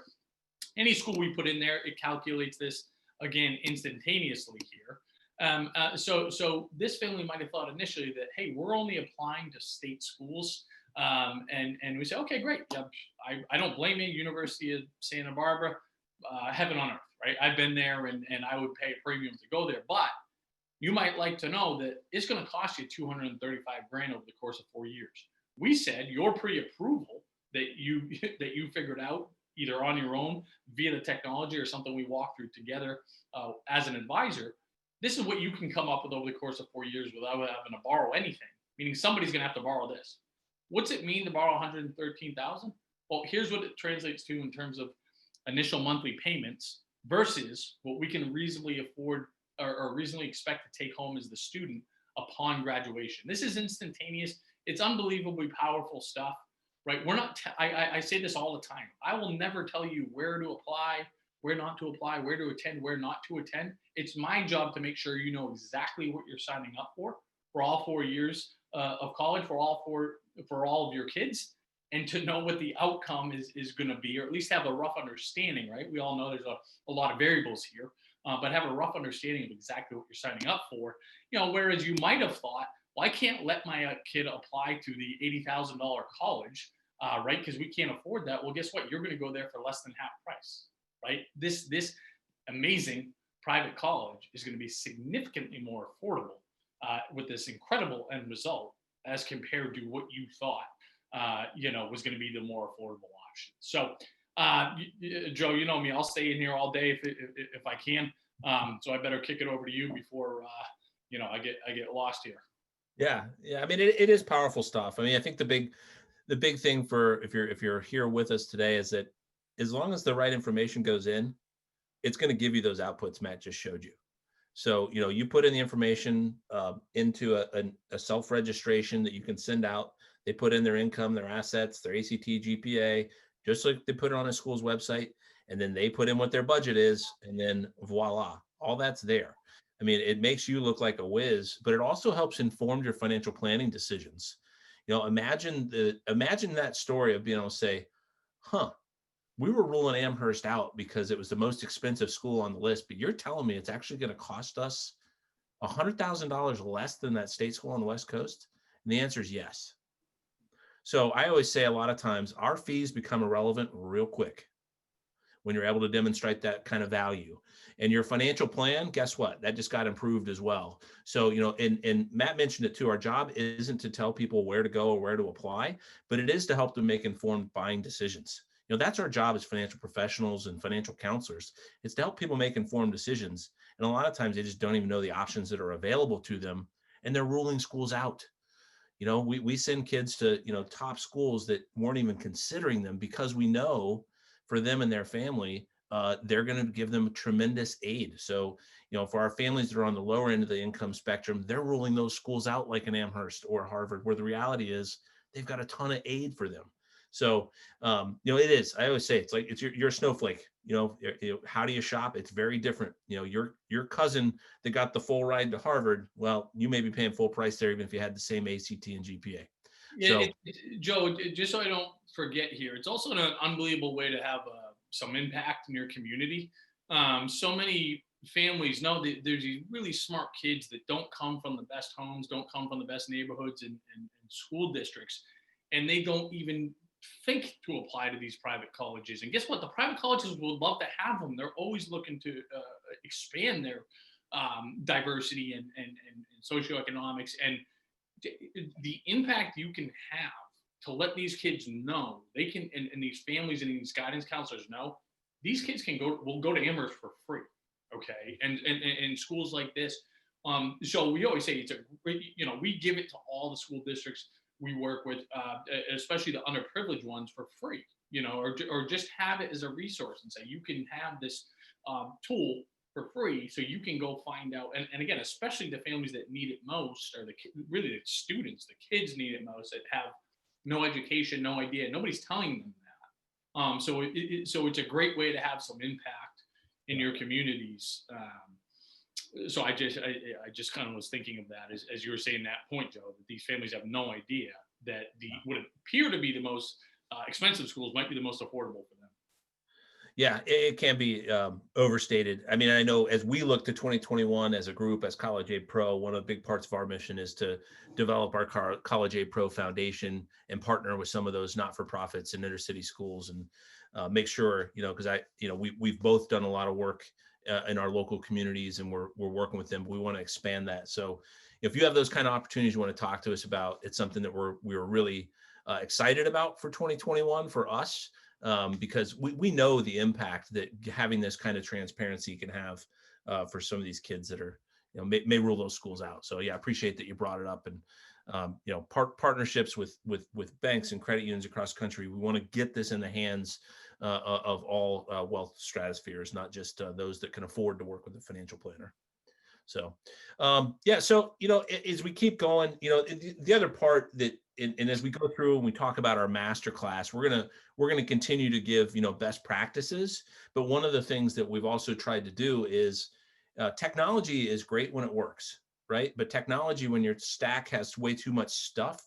any school we put in there, it calculates this again instantaneously here. So this family might have thought initially that, hey, we're only applying to state schools. And we say, okay, great. Yeah, I don't blame you. University of Santa Barbara, heaven on earth, right? I've been there and I would pay a premium to go there. But you might like to know that it's going to cost you $235,000 over the course of 4 years. We said your pre-approval that you figured out either on your own via the technology or something we walked through together as an advisor. This is what you can come up with over the course of 4 years without having to borrow anything, meaning somebody's going to have to borrow this. What's it mean to borrow $113,000? Well, here's what it translates to in terms of initial monthly payments versus what we can reasonably afford or reasonably expect to take home as the student upon graduation. This is instantaneous. It's unbelievably powerful stuff, right? We're not, I say this all the time. I will never tell you where to apply, where not to apply, where to attend, where not to attend. It's my job to make sure you know exactly what you're signing up for all 4 years of college, for all of your kids, and to know what the outcome is going to be, or at least have a rough understanding, right? We all know there's a lot of variables here, but have a rough understanding of exactly what you're signing up for. Whereas you might have thought, well, I can't let my kid apply to the $80,000 college, right? Because we can't afford that. Well, guess what? You're going to go there for less than half price, right? This amazing private college is going to be significantly more affordable with this incredible end result as compared to what you thought, was going to be the more affordable option. So, Joe, you know me, I'll stay in here all day if I can. So I better kick it over to you before, I get lost here. Yeah. I mean, it is powerful stuff. I mean, I think the big thing for if you're here with us today is that as long as the right information goes in, it's going to give you those outputs Matt just showed you. So, you put in the information into a self-registration that you can send out. They put in their income, their assets, their ACT, GPA, just like they put it on a school's website. And then they put in what their budget is. And then voila, all that's there. I mean, it makes you look like a whiz, but it also helps inform your financial planning decisions. Imagine that story of being able to say, we were ruling Amherst out because it was the most expensive school on the list, but you're telling me it's actually going to cost us $100,000 less than that state school on the West Coast? And the answer is yes. So I always say a lot of times our fees become irrelevant real quick when you're able to demonstrate that kind of value. And your financial plan, guess what? That just got improved as well. So, and Matt mentioned it too, our job isn't to tell people where to go or where to apply, but it is to help them make informed buying decisions. That's our job as financial professionals and financial counselors. It's to help people make informed decisions. And a lot of times they just don't even know the options that are available to them, and they're ruling schools out. We send kids to, top schools that weren't even considering them because we know for them and their family, they're going to give them tremendous aid. So, for our families that are on the lower end of the income spectrum, they're ruling those schools out like an Amherst or Harvard, where the reality is they've got a ton of aid for them. So, it is, I always say, it's like, you're a snowflake, how do you shop? It's very different. Your cousin that got the full ride to Harvard, well, you may be paying full price there, even if you had the same ACT and GPA. Yeah, Joe, just so I don't forget here, it's also an unbelievable way to have some impact in your community. So many families know that there's these really smart kids that don't come from the best homes, don't come from the best neighborhoods and school districts, and they don't even think to apply to these private colleges. And guess what? The private colleges would love to have them. They're always looking to expand their diversity and socioeconomics, and the impact you can have to let these kids know they can, and these families and these guidance counselors know these kids will go to Amherst for free. Okay. And schools like this. So we always say we give it to all the school districts we work with, especially the underprivileged ones, for free, or just have it as a resource and say, you can have this tool for free, so you can go find out. And again, especially the families that need it most, or really the students, the kids need it most, that have no education, no idea, nobody's telling them that. So it's a great way to have some impact in your communities. So I just kind of was thinking of that as you were saying that point, Joe, that these families have no idea that what appear to be the most expensive schools might be the most affordable for them. Yeah, it can be overstated. I mean, I know as we look to 2021 as a group, as College Aid Pro, one of the big parts of our mission is to develop our College Aid Pro Foundation and partner with some of those not-for-profits in inner city schools, and make sure, because we've both done a lot of work in our local communities, and we're working with them, but we want to expand that. So if you have those kind of opportunities you want to talk to us about, it's something that we're really excited about for 2021 for us. Because we know the impact that having this kind of transparency can have for some of these kids that are, may rule those schools out. So yeah, I appreciate that you brought it up. And partnerships with banks and credit unions across the country. We want to get this in the hands of all wealth stratospheres, not just those that can afford to work with a financial planner. So, so, as we keep going, the other part that, and as we go through and we talk about our masterclass, we're going to continue to give, best practices. But one of the things that we've also tried to do is technology is great when it works, right? But technology, when your stack has way too much stuff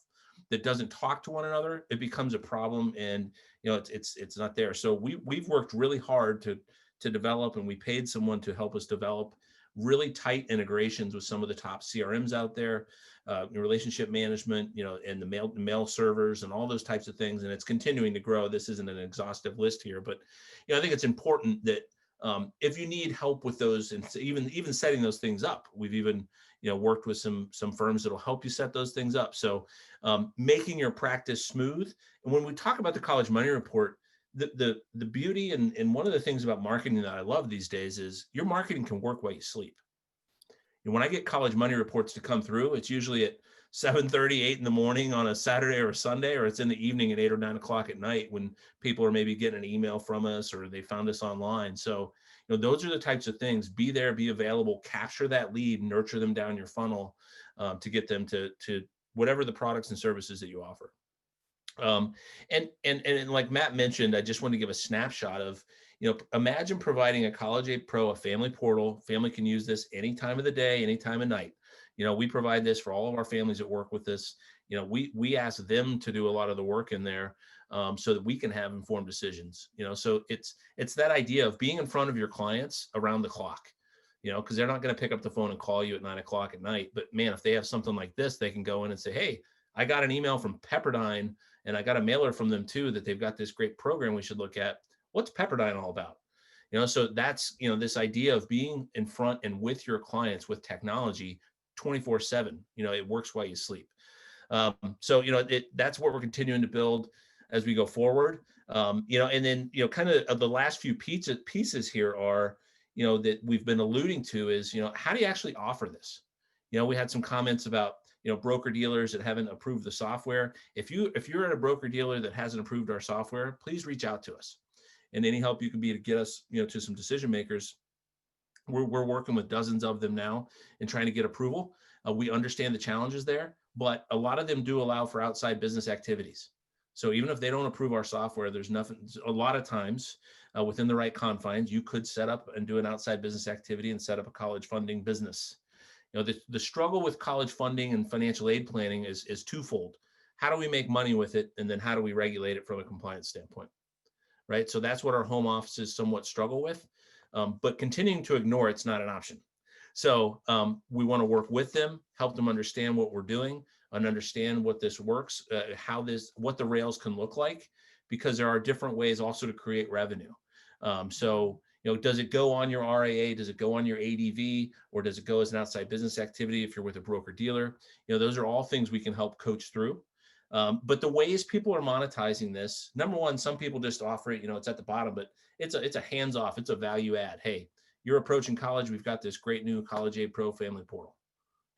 that doesn't talk to one another, it becomes a problem, and, it's not there. So we've worked really hard to develop, and we paid someone to help us develop really tight integrations with some of the top CRMs out there, relationship management, and the mail servers and all those types of things. And it's continuing to grow. This isn't an exhaustive list here, but I think it's important that if you need help with those, and even setting those things up, we've even worked with some firms that'll help you set those things up. So making your practice smooth. And when we talk about the College Money Report, the beauty and one of the things about marketing that I love these days is your marketing can work while you sleep. And when I get College Money Reports to come through, it's usually at 7:30, 8 in the morning on a Saturday or a Sunday, or it's in the evening at 8 or 9 o'clock at night when people are maybe getting an email from us or they found us online. So, those are the types of things. Be there, be available, capture that lead, nurture them down your funnel to get them to whatever the products and services that you offer. And like Matt mentioned, I just want to give a snapshot of, imagine providing a College Aid Pro, a family portal. Family can use this any time of the day, any time of night. We provide this for all of our families that work with this. We ask them to do a lot of the work in there so that we can have informed decisions. So it's that idea of being in front of your clients around the clock, because they're not going to pick up the phone and call you at 9 o'clock at night. But man, if they have something like this, they can go in and say, hey, I got an email from Pepperdine, and I got a mailer from them too, that they've got this great program we should look at. What's Pepperdine all about? So that's, this idea of being in front and with your clients with technology 24/7, it works while you sleep. So, that's what we're continuing to build as we go forward. And then, kind of the last few pieces here are, that we've been alluding to is, how do you actually offer this? We had some comments about, broker dealers that haven't approved the software. If you're at a broker dealer that hasn't approved our software, please reach out to us. And any help you can be to get us, to some decision makers. We're working with dozens of them now and trying to get approval. We understand the challenges there, but a lot of them do allow for outside business activities. So even if they don't approve our software, there's nothing. A lot of times, within the right confines, you could set up and do an outside business activity and set up a college funding business. The struggle with college funding and financial aid planning is twofold. How do we make money with it? And then how do we regulate it from a compliance standpoint? Right. So that's what our home offices somewhat struggle with. But continuing to ignore it's not an option. So we want to work with them, help them understand what we're doing and understand what this works, what the rails can look like, because there are different ways also to create revenue. So, Does it go on your RAA? Does it go on your ADV? Or does it go as an outside business activity if you're with a broker dealer? Those are all things we can help coach through. But the ways people are monetizing this, number one, some people just offer it, it's at the bottom, but it's a hands off, it's a value add. Hey, you're approaching college. We've got this great new College Aid Pro family portal.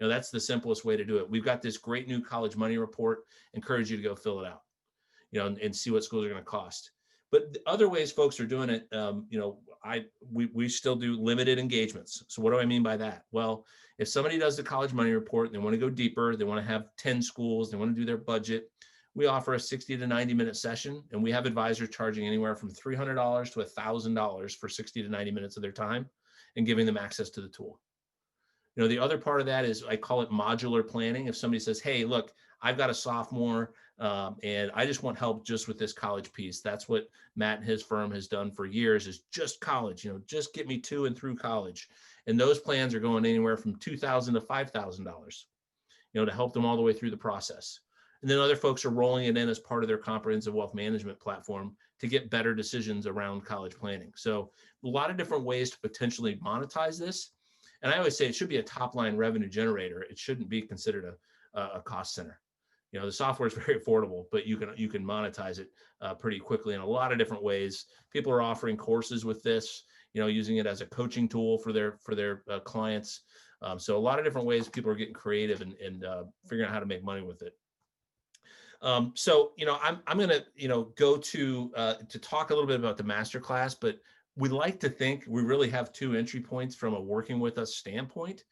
That's the simplest way to do it. We've got this great new college money report. Encourage you to go fill it out, and see what schools are going to cost. But the other ways folks are doing it, we still do limited engagements. So what do I mean by that? Well, if somebody does the college money report and they want to go deeper, they want to have 10 schools, they want to do their budget, we offer a 60 to 90-minute session, and we have advisors charging anywhere from $300 to $1,000 for 60 to 90 minutes of their time and giving them access to the tool. The other part of that is I call it modular planning. If somebody says, hey, look, I've got a sophomore and I just want help just with this college piece. That's what Matt and his firm has done for years, is just college, just get me to and through college. And those plans are going anywhere from $2,000 to $5,000, to help them all the way through the process. And then other folks are rolling it in as part of their comprehensive wealth management platform to get better decisions around college planning. So a lot of different ways to potentially monetize this. And I always say it should be a top line revenue generator. It shouldn't be considered a cost center. The software is very affordable, but you can monetize it pretty quickly in a lot of different ways. People are offering courses with this, using it as a coaching tool for their clients. So a lot of different ways people are getting creative and figuring out how to make money with it. So I'm going to go to talk a little bit about the masterclass, but we like to think we really have two entry points from a working with us standpoint.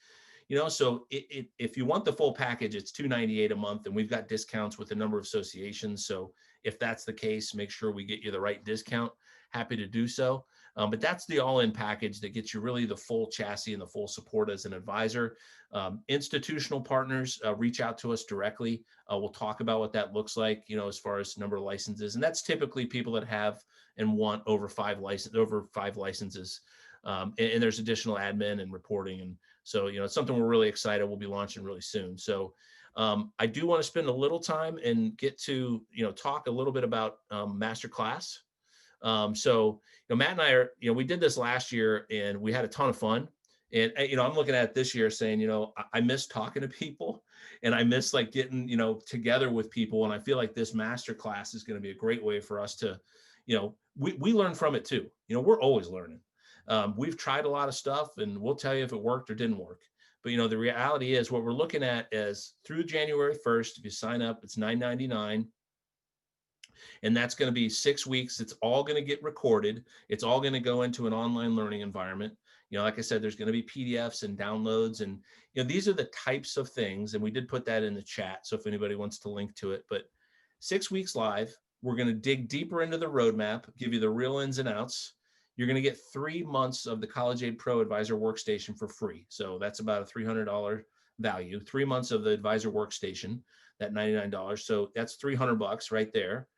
So if you want the full package, it's $298 a month, and we've got discounts with a number of associations. So if that's the case, make sure we get you the right discount. Happy to do so. But that's the all-in package that gets you really the full chassis and the full support as an advisor. Institutional partners reach out to us directly. We'll talk about what that looks like, as far as number of licenses, and that's typically people that have and want over five licenses. And there's additional admin and reporting, and so it's something we're really excited. We'll be launching really soon. So I do want to spend a little time and get to talk a little bit about Masterclass. So Matt and I are we did this last year and we had a ton of fun. And I'm looking at it this year saying I miss talking to people, and I miss like getting together with people. And I feel like this Masterclass is going to be a great way for us to we learn from it too. We're always learning. We've tried a lot of stuff, and we'll tell you if it worked or didn't work. But the reality is what we're looking at is through January 1st, if you sign up, it's $9.99. And that's going to be 6 weeks. It's all going to get recorded. It's all going to go into an online learning environment. Like I said, there's going to be PDFs and downloads, and these are the types of things. And we did put that in the chat, so if anybody wants to link to it. But 6 weeks live, we're going to dig deeper into the roadmap, give you the real ins and outs. You're going to get 3 months of the College Aid Pro Advisor Workstation for free. So that's about a $300 value. 3 months of the Advisor Workstation, that $99. So that's $300 right there.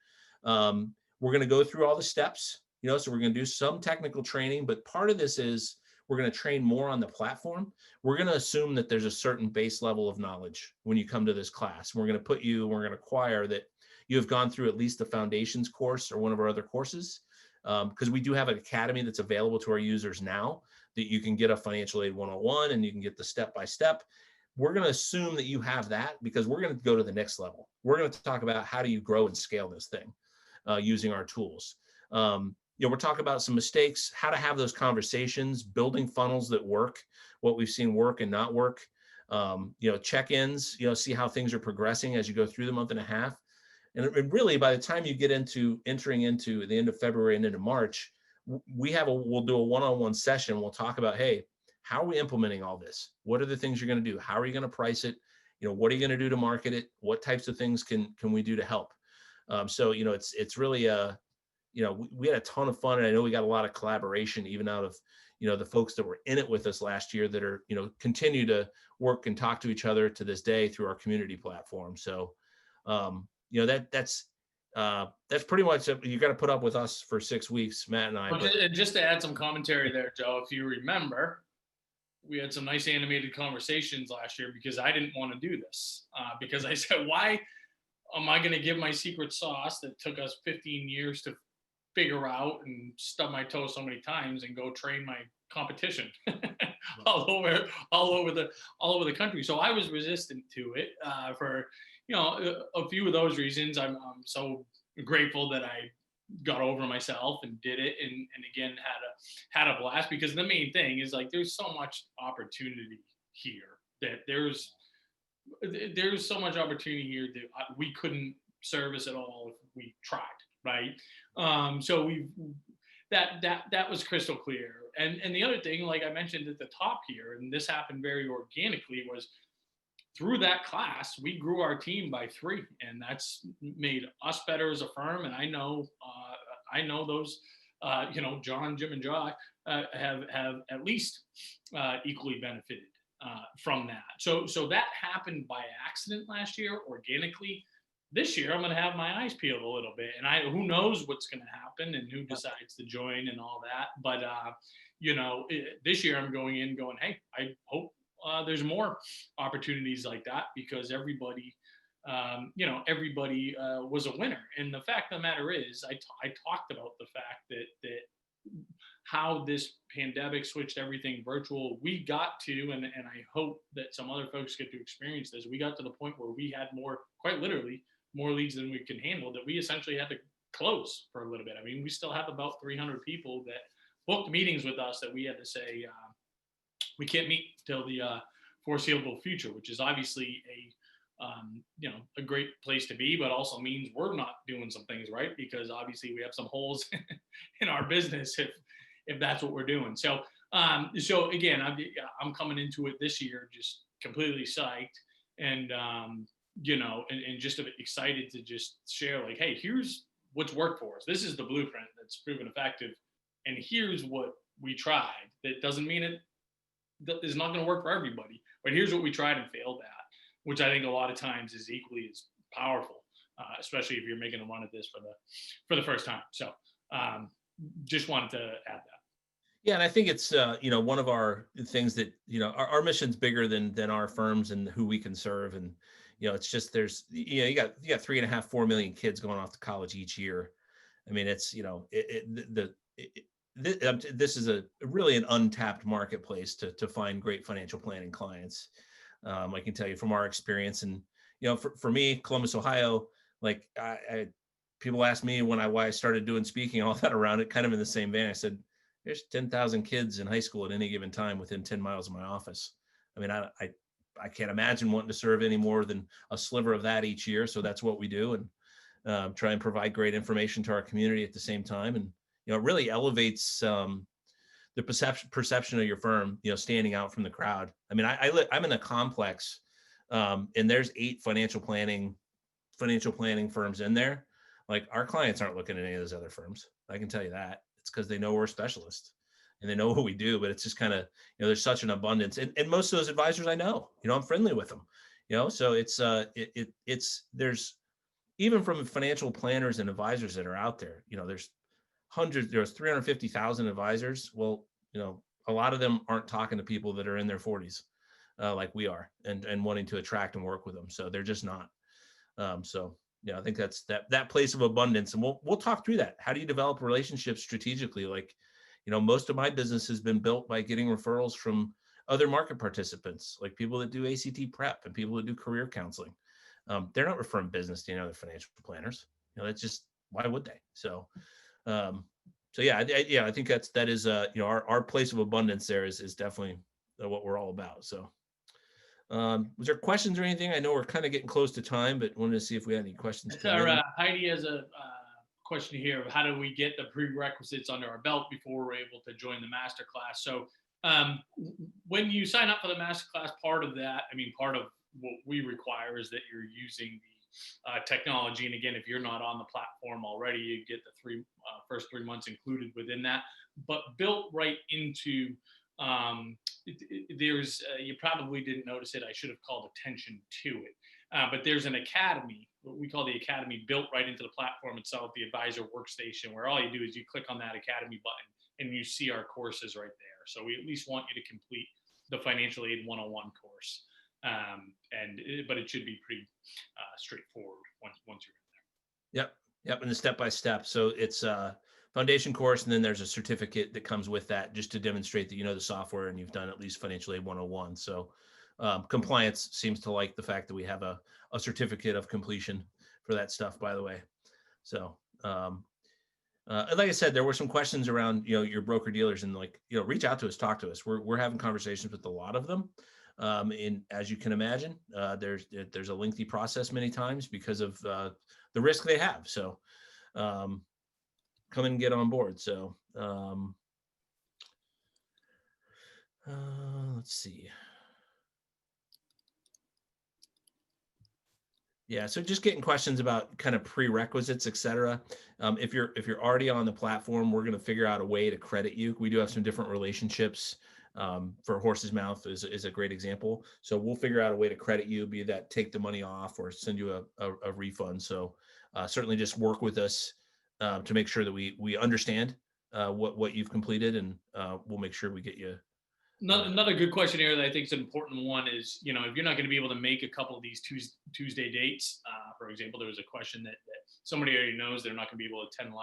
We're going to go through all the steps, so we're going to do some technical training, but part of this is we're going to train more on the platform. We're going to assume that there's a certain base level of knowledge when you come to this class. We're going to acquire that you have gone through at least the foundations course or one of our other courses. Because we do have an academy that's available to our users now that you can get a financial aid 101 and you can get the step-by-step. We're going to assume that you have that because we're going to go to the next level. We're going to talk about how do you grow and scale this thing using our tools. We're talking about some mistakes, how to have those conversations, building funnels that work, what we've seen work and not work, check-ins, see how things are progressing as you go through the month and a half. And really, by the time you get entering into the end of February and into March, we'll do a one-on-one session. We'll talk about, hey, how are we implementing all this? What are the things you're going to do? How are you going to price it? What are you going to do to market it? What types of things can we do to help? So it's really we had a ton of fun, and I know we got a lot of collaboration even out of the folks that were in it with us last year that are continue to work and talk to each other to this day through our community platform. So that's pretty much it. You got to put up with us for 6 weeks, Matt and I. And just to add some commentary there, Joe, if you remember, we had some nice animated conversations last year because I didn't want to do this because I said, why am I going to give my secret sauce that took us 15 years to figure out and stub my toe so many times and go train my competition all over the country. So I was resistant to it for a few of those reasons. I'm so grateful that I got over myself and did it, and again had a blast, because the main thing is, like, there's so much opportunity here that there's so much opportunity here that we couldn't service at all if we tried, right? So that was crystal clear. And the other thing, like I mentioned at the top here, and this happened very organically, was through that class we grew our team by 3, and that's made us better as a firm. And I know those John, Jim, and Jock have at least equally benefited from that. So that happened by accident last year, organically. This year I'm going to have my eyes peeled a little bit, and who knows what's going to happen and who decides to join and all that. But this year I'm going in going, hey, I hope there's more opportunities like that, because everybody was a winner. And the fact of the matter is, I talked about the fact that how this pandemic switched everything virtual. We got to, and I hope that some other folks get to experience this, we got to the point where we had quite literally, more leads than we can handle, that we essentially had to close for a little bit. I mean, we still have about 300 people that booked meetings with us that we had to say, we can't meet till the foreseeable future, which is obviously a great place to be, but also means we're not doing some things right, because obviously we have some holes in our business if that's what we're doing. So again, I'm coming into it this year just completely psyched, and and just a bit excited to just share, like, hey, here's what's worked for us. This is the blueprint that's proven effective, and here's what we tried. That doesn't mean it is not going to work for everybody, but here's what we tried and failed at, which I think a lot of times is equally as powerful, especially if you're making a run at this for the first time. So just wanted to add that. Yeah, and I think it's one of our things that our mission's bigger than our firms and who we can serve. And it's just, there's you got 3.5, 4 million kids going off to college each year. I mean, it's this is a really an untapped marketplace to find great financial planning clients. I can tell you from our experience, and for me, Columbus, Ohio, like people ask me why I started doing speaking, all that around it, kind of in the same vein. I said, there's 10,000 kids in high school at any given time within 10 miles of my office. I mean, I can't imagine wanting to serve any more than a sliver of that each year. So that's what we do, and try and provide great information to our community at the same time. And it really elevates the perception of your firm, standing out from the crowd. I mean, I'm in a complex, and there's 8 financial planning firms in there. Like, our clients aren't looking at any of those other firms. I can tell you that. It's because they know we're specialists and they know what we do. But it's just kind of, there's such an abundance, and most of those advisors I know, I'm friendly with them, so it's there's, even from financial planners and advisors that are out there, there's 350,000 advisors. Well, a lot of them aren't talking to people that are in their 40s, like we are, and wanting to attract and work with them. So they're just not. I think that's that place of abundance, and we'll talk through that. How do you develop relationships strategically? Like, most of my business has been built by getting referrals from other market participants, like people that do ACT prep and people that do career counseling. They're not referring business to other financial planners. That's just, why would they? So yeah, I think that is our place of abundance there is definitely what we're all about. So was there questions or anything? I know we're kind of getting close to time, but wanted to see if we had any questions. Heidi has a question here of how do we get the prerequisites under our belt before we're able to join the masterclass. So when you sign up for the masterclass, part of what we require is that you're using the technology. And again, if you're not on the platform already, you get the first 3 months included within that. But built right into there's you probably didn't notice it. I should have called attention to it. But there's an academy, what we call the academy, built right into the platform itself, the Advisor Workstation, where all you do is you click on that academy button and you see our courses right there. So we at least want you to complete the Financial Aid 101 course. But it should be pretty straightforward once you're in there. Yep. And the step by step. So it's foundation course, and then there's a certificate that comes with that just to demonstrate that you know the software and you've done at least financial aid 101. So compliance seems to like the fact that we have a certificate of completion for that stuff, by the way. So like I said, there were some questions around, your broker dealers, and reach out to us, talk to us. We're having conversations with a lot of them. And as you can imagine, there's a lengthy process many times because of the risk they have. So come and get on board. So let's see. Yeah, so just getting questions about kind of prerequisites, et cetera. If you're already on the platform, we're going to figure out a way to credit you. We do have some different relationships. For Horse's Mouth is a great example. So we'll figure out a way to credit you, be that take the money off or send you a refund. So certainly just work with us to make sure that we understand what you've completed, and we'll make sure we get you. Another good question here that I think is an important one is, if you're not going to be able to make a couple of these Tuesday dates, for example, there was a question that somebody already knows they're not going to be able to attend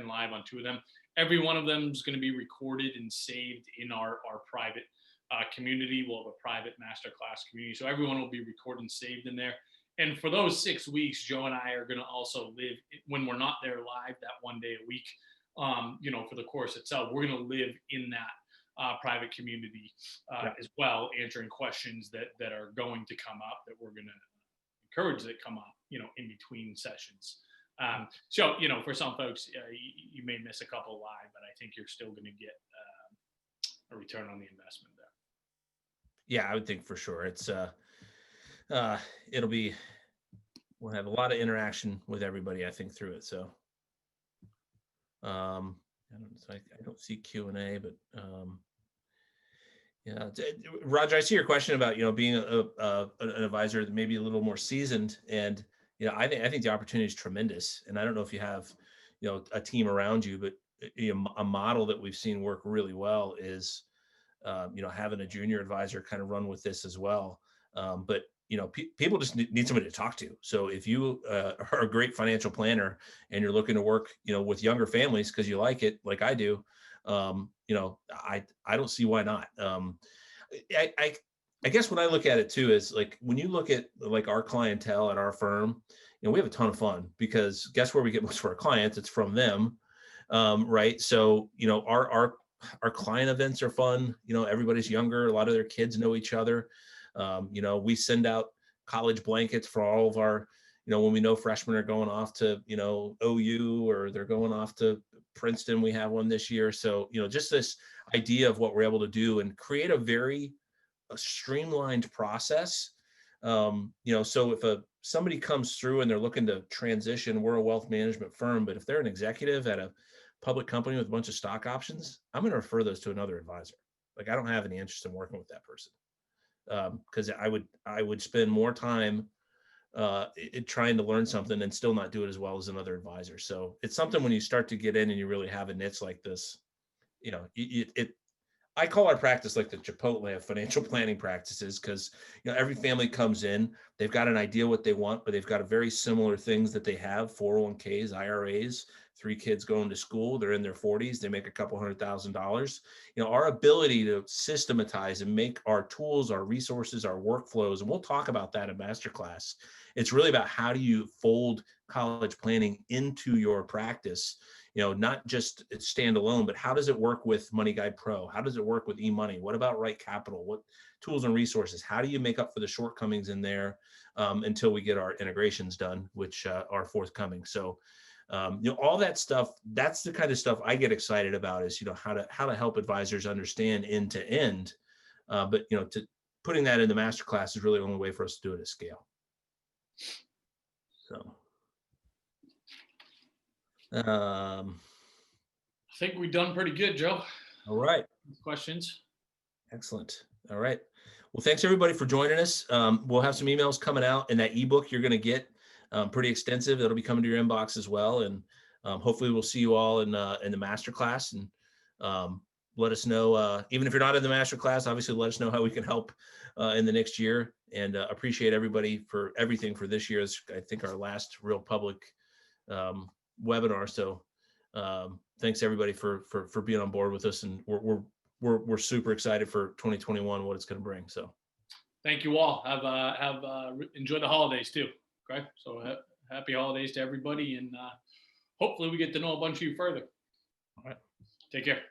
live on 2 of them. Every one of them is going to be recorded and saved in our private community. We'll have a private masterclass community. So everyone will be recorded and saved in there. And for those 6 weeks, Joe and I are going to also live, when we're not there live, that 1 day a week, for the course itself, we're going to live in that private community as well, answering questions that are going to come up, that we're going to encourage that come up, in between sessions. So, for some folks, you may miss a couple live, but I think you're still going to get a return on the investment there. Yeah, I would think for sure. It's we'll have a lot of interaction with everybody, I think, through it. So I don't see Q&A, but yeah, Roger, I see your question about being an advisor that may be a little more seasoned, and I think the opportunity is tremendous. And I don't know if you have a team around you, but a model that we've seen work really well is having a junior advisor kind of run with this as well. But people just need somebody to talk to. So if you are a great financial planner and you're looking to work, with younger families because you like it, like I do, I don't see why not. I guess when I look at it too is like when you look at like our clientele at our firm, we have a ton of fun because guess where we get most of our clients? It's from them, right? So our client events are fun. Everybody's younger. A lot of their kids know each other. We send out college blankets for all of our, when we know freshmen are going off to, OU or they're going off to Princeton, we have one this year. So, just this idea of what we're able to do and create a very streamlined process. So if somebody comes through and they're looking to transition, we're a wealth management firm, but if they're an executive at a public company with a bunch of stock options, I'm going to refer those to another advisor. Like I don't have any interest in working with that person. Because I would spend more time trying to learn something and still not do it as well as another advisor. So it's something when you start to get in and you really have a niche like this, I call our practice like the Chipotle of financial planning practices because every family comes in, they've got an idea what they want, but they've got a very similar things that they have: 401ks, IRAs, 3 kids going to school, they're in their 40s, they make a couple $100,000. Our ability to systematize and make our tools, our resources, our workflows, and we'll talk about that in Masterclass. It's really about how do you fold college planning into your practice. Not just standalone, but how does it work with Money Guide Pro? How does it work with eMoney? What about Right Capital? What tools and resources? How do you make up for the shortcomings in there until we get our integrations done, which are forthcoming? So, all that stuff, that's the kind of stuff I get excited about is, how to help advisors understand end to end. But, to putting that in the masterclass is really the only way for us to do it at scale. So. I think we've done pretty good, Joe. All right. Questions? Excellent. All right. Well, thanks everybody for joining us. We'll have some emails coming out, and that ebook you're going to get pretty extensive. It'll be coming to your inbox as well. And hopefully we'll see you all in the masterclass, and let us know, even if you're not in the masterclass, obviously let us know how we can help in the next year, and appreciate everybody for everything for this year. Is I think our last real public webinar. So Thanks everybody for being on board with us, and we're super excited for 2021, what it's going to bring. So thank you all. Have enjoy the holidays too. Okay, so happy holidays to everybody, and hopefully we get to know a bunch of you further. All right, take care.